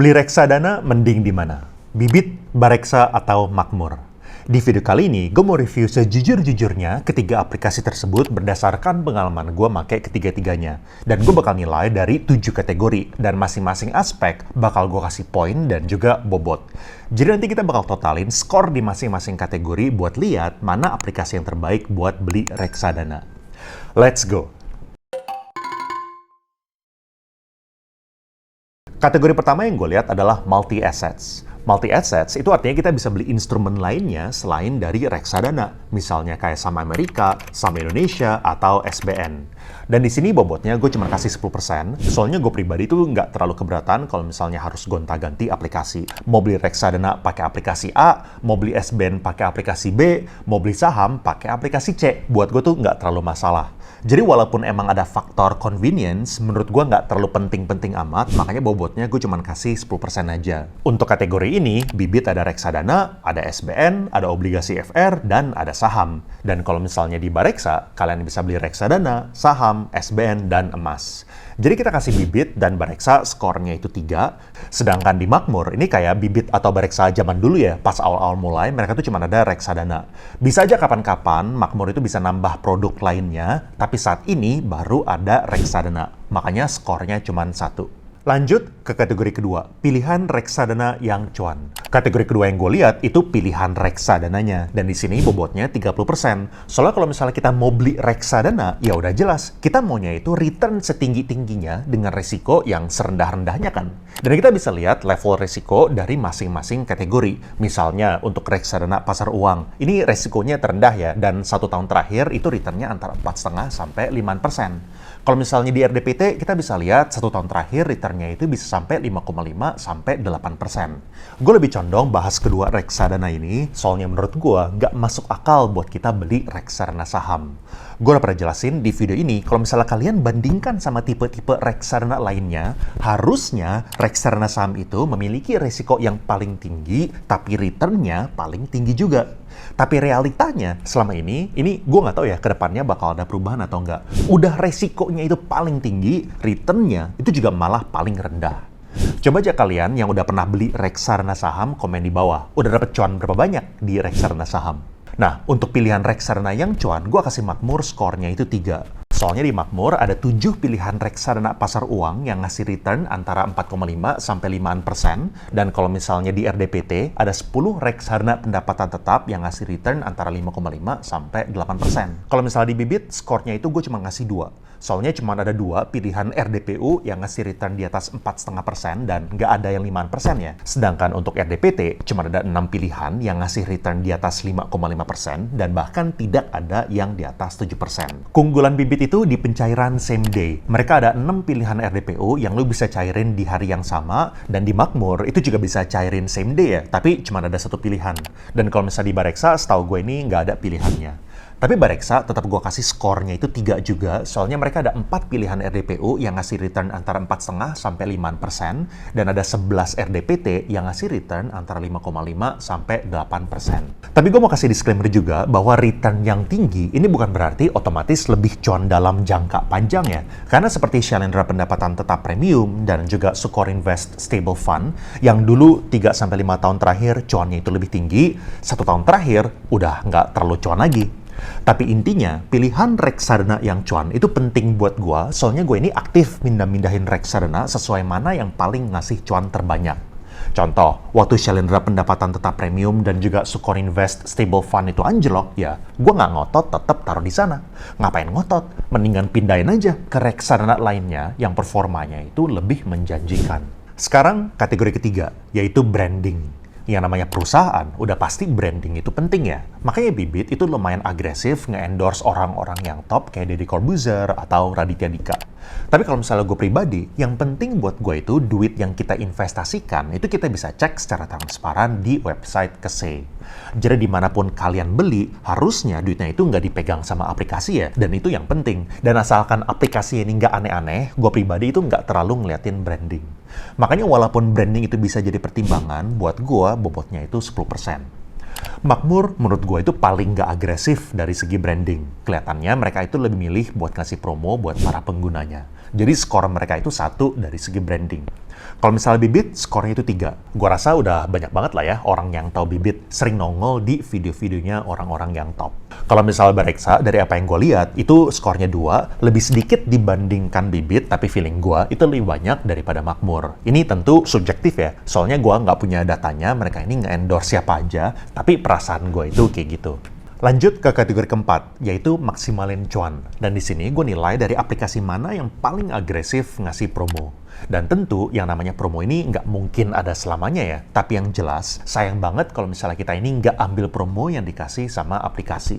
Beli reksadana mending di mana? Bibit, Bareksa, atau Makmur? Di video kali ini, gue mau review sejujur-jujurnya ketiga aplikasi tersebut berdasarkan pengalaman gue pakai ketiga-tiganya. Dan gue bakal nilai dari 7 kategori, dan masing-masing aspek bakal gue kasih poin dan juga bobot. Jadi nanti kita bakal totalin skor di masing-masing kategori buat lihat mana aplikasi yang terbaik buat beli reksadana. Let's go! Kategori pertama yang gue lihat adalah multi-assets. Multi-assets itu artinya kita bisa beli instrumen lainnya selain dari reksadana. Misalnya kayak saham Amerika, saham Indonesia, atau SBN. Dan di sini bobotnya gue cuma kasih 10%, soalnya gue pribadi tuh nggak terlalu keberatan kalau misalnya harus gonta-ganti aplikasi. Mau beli reksadana pakai aplikasi A, mau beli SBN pakai aplikasi B, mau beli saham pakai aplikasi C. Buat gue tuh nggak terlalu masalah. Jadi walaupun emang ada faktor convenience, menurut gue nggak terlalu penting-penting amat, makanya bobotnya gue cuma kasih 10% aja. Untuk kategori ini, bibit ada reksadana, ada SBN, ada obligasi FR, dan ada saham. Dan kalau misalnya di Bareksa, kalian bisa beli reksadana, saham, SBN, dan emas. Jadi kita kasih bibit dan Bareksa skornya itu 3. Sedangkan di Makmur, ini kayak bibit atau Bareksa zaman dulu ya, pas awal-awal mulai, mereka tuh cuma ada reksadana. Bisa aja kapan-kapan Makmur itu bisa nambah produk lainnya, tapi saat ini baru ada reksadana. Makanya skornya cuma 1. Lanjut ke kategori kedua, pilihan reksadana yang cuan. Kategori kedua yang gue lihat itu pilihan reksadananya. Dan di sini bobotnya 30%. Soalnya kalau misalnya kita mau beli reksadana, ya udah jelas. Kita maunya itu return setinggi-tingginya dengan resiko yang serendah-rendahnya kan. Dan kita bisa lihat level resiko dari masing-masing kategori. Misalnya untuk reksadana pasar uang, ini resikonya terendah ya. Dan 1 tahun terakhir itu returnnya antara 4,5 sampai 5%. Kalau misalnya di RDPT, kita bisa lihat 1 tahun terakhir returnnya itu bisa sampai 5,5 sampai 8%. Gue lebih condong bahas kedua reksadana ini, soalnya menurut gue nggak masuk akal buat kita beli reksadana saham. Gue udah pernah jelasin di video ini, kalau misalnya kalian bandingkan sama tipe-tipe reksadana lainnya, harusnya reksadana saham itu memiliki resiko yang paling tinggi, tapi returnnya paling tinggi juga. Tapi realitanya selama ini gue nggak tahu ya ke depannya bakal ada perubahan atau nggak. Udah resikonya itu paling tinggi, returnnya itu juga malah paling rendah. Coba aja kalian yang udah pernah beli reksadana saham komen di bawah. Udah dapet cuan berapa banyak di reksadana saham? Nah, untuk pilihan reksadana yang cuan, gue kasih Makmur skornya itu 3. Soalnya di Makmur ada 7 pilihan reksadana pasar uang yang ngasih return antara 4,5 sampai 5%. Dan kalau misalnya di RDPT ada 10 reksadana pendapatan tetap yang ngasih return antara 5,5 sampai 8%. Kalau misalnya di Bibit, skornya itu gue cuma ngasih 2. Soalnya cuma ada 2 pilihan RDPU yang ngasih return di atas 4,5% dan nggak ada yang 5% ya. Sedangkan untuk RDPT cuma ada 6 pilihan yang ngasih return di atas 5,5% dan bahkan tidak ada yang di atas 7%. Keunggulan Bibit itu di pencairan same day. Mereka ada 6 pilihan RDPU yang lu bisa cairin di hari yang sama, dan di Makmur itu juga bisa cairin same day ya, tapi cuma ada 1 pilihan. Dan kalau misalnya di Bareksa, setahu gue ini nggak ada pilihannya. Tapi Bareksa tetap gue kasih skornya itu 3 juga, soalnya mereka ada 4 pilihan RDPU yang ngasih return antara 4,5 sampai 5%, dan ada 11 RDPT yang ngasih return antara 5,5 sampai 8%. Tapi gue mau kasih disclaimer juga bahwa return yang tinggi ini bukan berarti otomatis lebih cuan dalam jangka panjang ya. Karena seperti Shalendra pendapatan tetap premium dan juga Sukor Invest Stable Fund yang dulu 3-5 tahun terakhir cuannya itu lebih tinggi, 1 tahun terakhir udah nggak terlalu cuan lagi. Tapi intinya, pilihan reksadana yang cuan itu penting buat gue, soalnya gue ini aktif mindahin reksadana sesuai mana yang paling ngasih cuan terbanyak. Contoh, waktu Shalendra pendapatan tetap premium dan juga Sukor Invest Stable Fund itu anjlok, ya gue nggak ngotot tetap taruh di sana. Ngapain ngotot? Mendingan pindahin aja ke reksadana lainnya yang performanya itu lebih menjanjikan. Sekarang kategori ketiga, yaitu branding. Yang namanya perusahaan, udah pasti branding itu penting ya. Makanya Bibit itu lumayan agresif nge-endorse orang-orang yang top kayak Deddy Corbuzier atau Raditya Dika. Tapi kalau misalnya gue pribadi, yang penting buat gue itu duit yang kita investasikan, itu kita bisa cek secara transparan di website Kesey. Jadi dimanapun kalian beli, harusnya duitnya itu nggak dipegang sama aplikasi ya, dan itu yang penting. Dan asalkan aplikasi ini nggak aneh-aneh, gue pribadi itu nggak terlalu ngeliatin branding. Makanya walaupun branding itu bisa jadi pertimbangan, buat gue bobotnya itu 10%. Makmur menurut gue itu paling nggak agresif dari segi branding. Kelihatannya mereka itu lebih milih buat ngasih promo buat para penggunanya. Jadi skor mereka itu 1 dari segi branding. Kalau misalnya Bibit, skornya itu 3. Gua rasa udah banyak banget lah ya orang yang tahu Bibit, sering nongol di video-videonya orang-orang yang top. Kalau misalnya Bareksa, dari apa yang gue lihat, itu skornya 2, lebih sedikit dibandingkan Bibit, tapi feeling gue itu lebih banyak daripada Makmur. Ini tentu subjektif ya, soalnya gue nggak punya datanya, mereka ini nge-endorse siapa aja, tapi perasaan gue itu kayak gitu. Lanjut ke kategori keempat, yaitu maksimalin cuan. Dan di sini gue nilai dari aplikasi mana yang paling agresif ngasih promo. Dan tentu yang namanya promo ini nggak mungkin ada selamanya ya. Tapi yang jelas, sayang banget kalau misalnya kita ini nggak ambil promo yang dikasih sama aplikasi.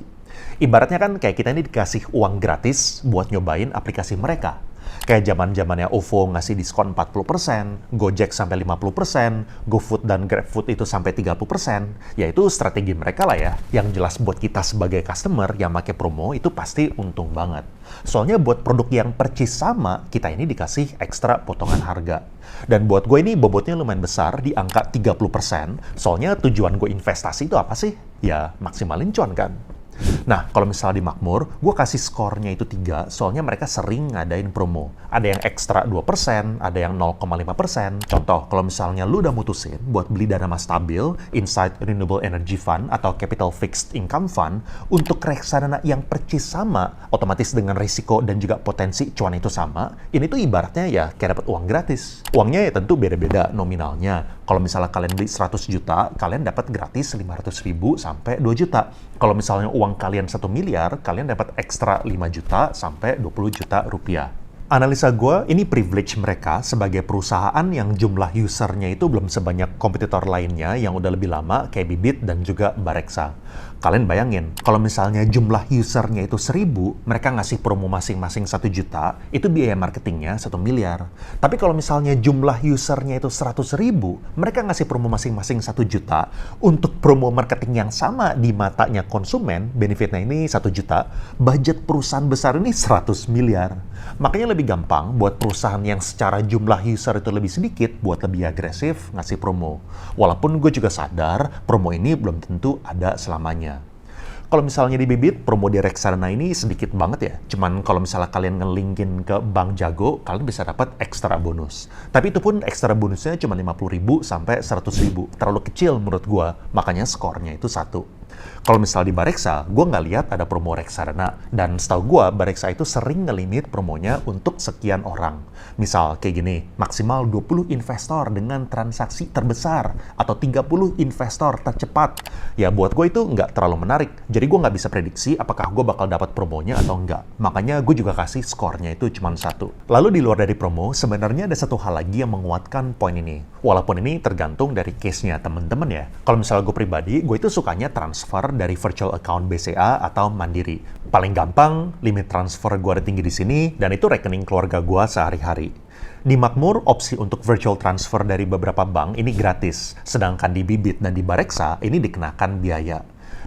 Ibaratnya kan kayak kita ini dikasih uang gratis buat nyobain aplikasi mereka. Kayak zaman-zamannya OVO ngasih diskon 40%, Gojek sampai 50%, GoFood dan GrabFood itu sampai 30%. Ya itu strategi mereka lah ya. Yang jelas buat kita sebagai customer yang pakai promo itu pasti untung banget. Soalnya buat produk yang percis sama, kita ini dikasih ekstra potongan harga. Dan buat gue ini bobotnya lumayan besar di angka 30%. Soalnya tujuan gue investasi itu apa sih? Ya maksimalin cuan kan. Nah, kalau misalnya di Makmur, gue kasih skornya itu 3, soalnya mereka sering ngadain promo. Ada yang ekstra 2%, ada yang 0,5%. Contoh, kalau misalnya lu udah mutusin buat beli dana mas stabil, Insight Renewable Energy Fund, atau Capital Fixed Income Fund, untuk reksadana yang percis sama, otomatis dengan risiko dan juga potensi cuan itu sama, ini tuh ibaratnya ya kayak dapat uang gratis. Uangnya ya tentu beda-beda nominalnya. Kalau misalnya kalian beli 100 juta, kalian dapat gratis 500.000 sampai 2 juta. Kalau misalnya uang kalian 1 miliar, kalian dapat ekstra 5 juta sampai 20 juta rupiah. Analisa gue, ini privilege mereka sebagai perusahaan yang jumlah usernya itu belum sebanyak kompetitor lainnya yang udah lebih lama kayak Bibit dan juga Bareksa. Kalian bayangin, kalau misalnya jumlah usernya itu 1.000, mereka ngasih promo masing-masing 1 juta, itu biaya marketingnya 1 miliar. Tapi kalau misalnya jumlah usernya itu 100.000, mereka ngasih promo masing-masing 1 juta, untuk promo marketing yang sama di matanya konsumen, benefitnya ini 1 juta, budget perusahaan besar ini 100 miliar. Makanya lebih gampang buat perusahaan yang secara jumlah user itu lebih sedikit buat lebih agresif ngasih promo. Walaupun gue juga sadar promo ini belum tentu ada selamanya. Kalau misalnya di Bibit, promo di reksadana ini sedikit banget ya. Cuman kalau misalnya kalian ngelinkin ke Bank Jago, kalian bisa dapat ekstra bonus. Tapi itu pun ekstra bonusnya cuma 50.000 sampai 100.000. Terlalu kecil menurut gue, makanya skornya itu 1. Kalau misalnya di Bareksa, gue nggak lihat ada promo reksadana. Dan setahu gue, Bareksa itu sering ngelimit promonya untuk sekian orang. Misal kayak gini, maksimal 20 investor dengan transaksi terbesar, atau 30 investor tercepat. Ya buat gue itu nggak terlalu menarik. Jadi gue nggak bisa prediksi apakah gue bakal dapat promonya atau enggak. Makanya gue juga kasih skornya itu cuma 1. Lalu di luar dari promo, sebenarnya ada satu hal lagi yang menguatkan poin ini. Walaupun ini tergantung dari case-nya temen-temen ya. Kalau misalnya gue pribadi, gue itu sukanya transfer dari virtual account BCA atau Mandiri. Paling gampang, limit transfer gue ada tinggi di sini, dan itu rekening keluarga gue sehari-hari. Di Makmur, opsi untuk virtual transfer dari beberapa bank ini gratis, sedangkan di Bibit dan di Bareksa ini dikenakan biaya.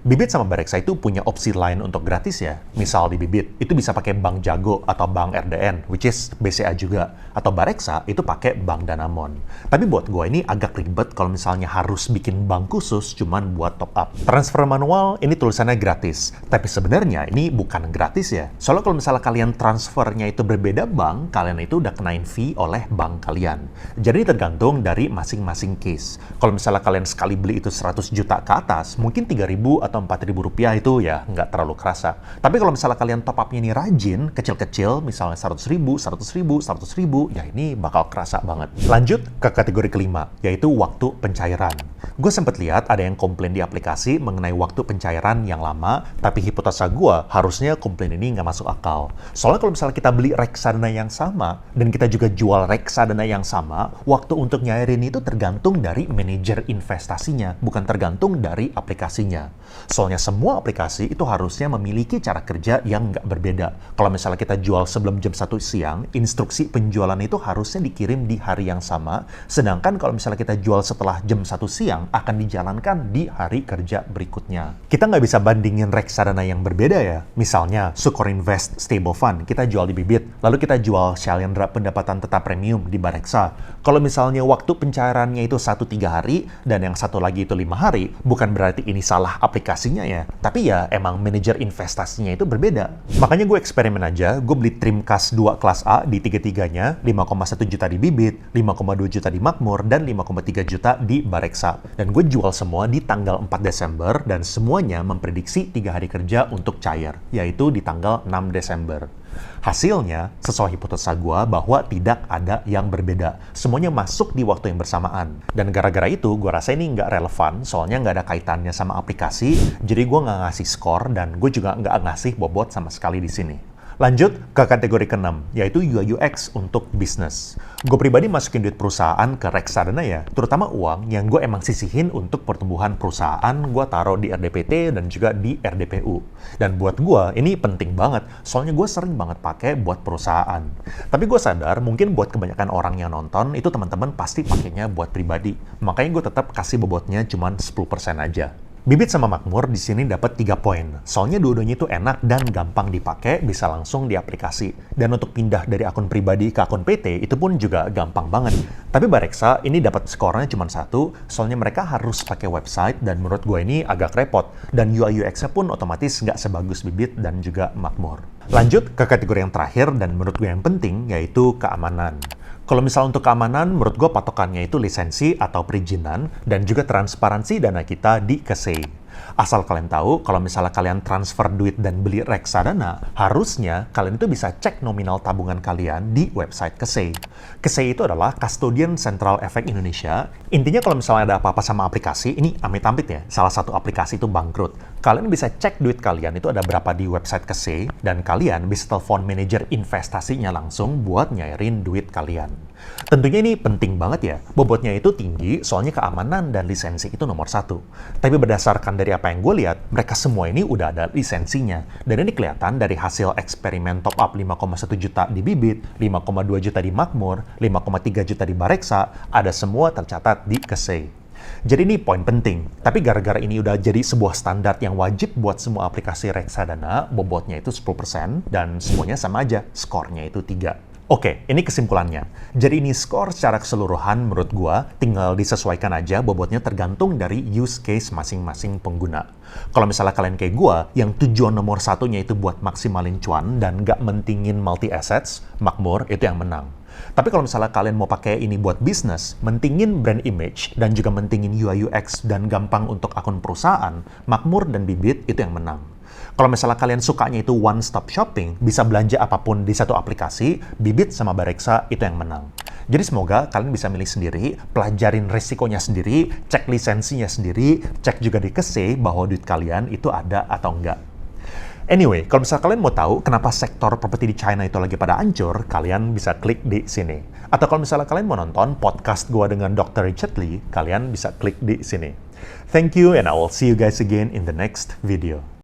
Bibit sama Bareksa itu punya opsi lain untuk gratis ya. Misal di Bibit, itu bisa pakai Bank Jago atau Bank RDN, which is BCA juga. Atau Bareksa, itu pakai Bank Danamon. Tapi buat gue ini agak ribet kalau misalnya harus bikin bank khusus cuman buat top up. Transfer manual, ini tulisannya gratis. Tapi sebenarnya ini bukan gratis ya. Soalnya kalau misalnya kalian transfernya itu berbeda bank, kalian itu udah kenain fee oleh bank kalian. Jadi tergantung dari masing-masing case. Kalau misalnya kalian sekali beli itu 100 juta ke atas, mungkin 3.000 atau 4.000 rupiah itu ya nggak terlalu kerasa. Tapi kalau misalnya kalian top up-nya ini rajin, kecil-kecil, misalnya 100.000, 100.000, 100.000, ya ini bakal kerasa banget. Lanjut ke kategori kelima, yaitu waktu pencairan. Gue sempat lihat ada yang komplain di aplikasi mengenai waktu pencairan yang lama, tapi hipotesa gue harusnya komplain ini nggak masuk akal. Soalnya kalau misalnya kita beli reksadana yang sama, dan kita juga jual reksadana yang sama, waktu untuk nyairin itu tergantung dari manajer investasinya, bukan tergantung dari aplikasinya. Soalnya semua aplikasi itu harusnya memiliki cara kerja yang nggak berbeda. Kalau misalnya kita jual sebelum jam 1 siang, instruksi penjualan itu harusnya dikirim di hari yang sama, sedangkan kalau misalnya kita jual setelah jam 1 siang, akan dijalankan di hari kerja berikutnya. Kita nggak bisa bandingin reksadana yang berbeda ya. Misalnya, Sukor Invest Stable Fund, kita jual di Bibit, lalu kita jual Shalendra Pendapatan Tetap Premium di Bareksa. Kalau misalnya waktu pencairannya itu 1-3 hari, dan yang satu lagi itu 5 hari, bukan berarti ini salah aplikasi aplikasinya ya, tapi ya emang manajer investasinya itu berbeda. Makanya gue eksperimen aja, gue beli Trimcast 2 kelas A di tiga-tiganya, 5,1 juta di Bibit, 5,2 juta di Makmur, dan 5,3 juta di Bareksa. Dan gue jual semua di tanggal 4 Desember, dan semuanya memprediksi 3 hari kerja untuk cair, yaitu di tanggal 6 Desember. Hasilnya, sesuai hipotesa gue bahwa tidak ada yang berbeda. Semuanya masuk di waktu yang bersamaan. Dan gara-gara itu, gue rasa ini nggak relevan, soalnya nggak ada kaitannya sama aplikasi, jadi gue nggak ngasih skor, dan gue juga nggak ngasih bobot sama sekali di sini. Lanjut ke kategori ke-6, yaitu UI UX untuk bisnis. Gue pribadi masukin duit perusahaan ke reksadana ya, terutama uang yang gue emang sisihin untuk pertumbuhan perusahaan, gue taruh di RDPT dan juga di RDPU. Dan buat gue, ini penting banget, soalnya gue sering banget pakai buat perusahaan. Tapi gue sadar, mungkin buat kebanyakan orang yang nonton, itu teman-teman pasti pakainya buat pribadi. Makanya gue tetap kasih bobotnya cuma 10% aja. Bibit sama Makmur di sini dapat 3 poin. Soalnya dua-duanya itu enak dan gampang dipakai, bisa langsung di aplikasi. Dan untuk pindah dari akun pribadi ke akun PT, itu pun juga gampang banget. Tapi Bareksa ini dapat skornya cuma 1, soalnya mereka harus pakai website, dan menurut gue ini agak repot. Dan UI UX-nya pun otomatis nggak sebagus Bibit dan juga Makmur. Lanjut ke kategori yang terakhir, dan menurut gue yang penting, yaitu keamanan. Kalau misal untuk keamanan, menurut gue patokannya itu lisensi atau perizinan dan juga transparansi dana kita di KSEI. Asal kalian tahu, kalau misalnya kalian transfer duit dan beli reksadana, harusnya kalian itu bisa cek nominal tabungan kalian di website KSEI. KSEI itu adalah Custodian Central Efek Indonesia. Intinya kalau misalnya ada apa-apa sama aplikasi, ini amit-amit ya, salah satu aplikasi itu bangkrut. Kalian bisa cek duit kalian itu ada berapa di website KSEI, dan kalian bisa telepon manajer investasinya langsung buat nyairin duit kalian. Tentunya ini penting banget ya, bobotnya itu tinggi soalnya keamanan dan lisensi itu nomor 1. Tapi berdasarkan dari apa yang gue lihat, mereka semua ini udah ada lisensinya. Dan ini kelihatan dari hasil eksperimen top up 5,1 juta di Bibit, 5,2 juta di Makmur, 5,3 juta di Bareksa, ada semua tercatat di KSEI. Jadi ini poin penting, tapi gara-gara ini udah jadi sebuah standar yang wajib buat semua aplikasi reksadana, bobotnya itu 10% dan semuanya sama aja, skornya itu 3. Oke, ini kesimpulannya. Jadi ini skor secara keseluruhan menurut gua tinggal disesuaikan aja, bobotnya tergantung dari use case masing-masing pengguna. Kalau misalnya kalian kayak gua, yang tujuan nomor 1-nya itu buat maksimalin cuan dan nggak mentingin multi assets, Makmur itu yang menang. Tapi kalau misalnya kalian mau pakai ini buat bisnis, mentingin brand image dan juga mentingin UI UX dan gampang untuk akun perusahaan, Makmur dan Bibit itu yang menang. Kalau misalnya kalian sukanya itu one-stop shopping, bisa belanja apapun di satu aplikasi, Bibit sama Bareksa itu yang menang. Jadi semoga kalian bisa milih sendiri, pelajarin resikonya sendiri, cek lisensinya sendiri, cek juga di KSEI bahwa duit kalian itu ada atau enggak. Anyway, kalau misalnya kalian mau tahu kenapa sektor properti di China itu lagi pada hancur, kalian bisa klik di sini. Atau kalau misalnya kalian mau nonton podcast gua dengan Dr. Richard Lee, kalian bisa klik di sini. Thank you and I will see you guys again in the next video.